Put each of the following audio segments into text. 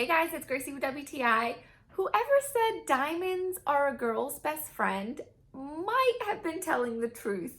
Hey guys, it's Gracie with WTI. Whoever said diamonds are a girl's best friend might have been telling the truth.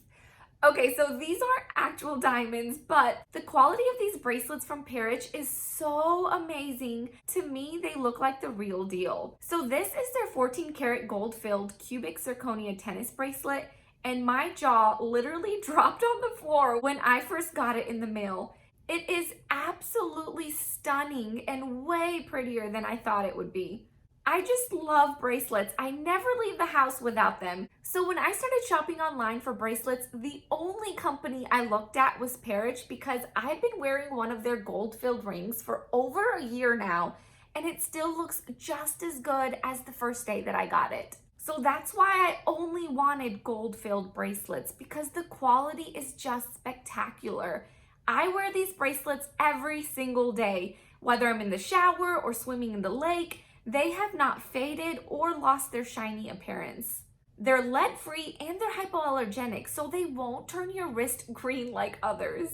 Okay, so these aren't actual diamonds, but the quality of these bracelets from Pearich is so amazing. To me, they look like the real deal. So this is their 14 karat gold filled cubic zirconia tennis bracelet, and my jaw literally dropped on the floor when I first got it in the mail. It is absolutely stunning and way prettier than I thought it would be. I just love bracelets. I never leave the house without them. So when I started shopping online for bracelets, the only company I looked at was Pearich because I've been wearing one of their gold-filled rings for over a year now, and it still looks just as good as the first day that I got it. So that's why I only wanted gold-filled bracelets, because the quality is just spectacular. I wear these bracelets every single day, whether I'm in the shower or swimming in the lake. They have not faded or lost their shiny appearance. They're lead-free and they're hypoallergenic, so they won't turn your wrist green like others.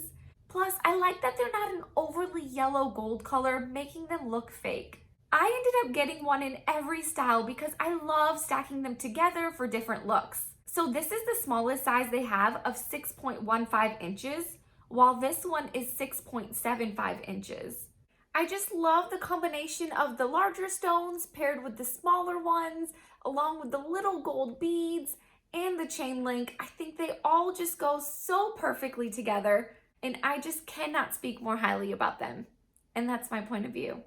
Plus, I like that they're not an overly yellow gold color, making them look fake. I ended up getting one in every style because I love stacking them together for different looks. So this is the smallest size they have of 6.15 inches, while this one is 6.75 inches. I just love the combination of the larger stones paired with the smaller ones, along with the little gold beads and the chain link. I think they all just go so perfectly together, and I just cannot speak more highly about them. And that's my point of view.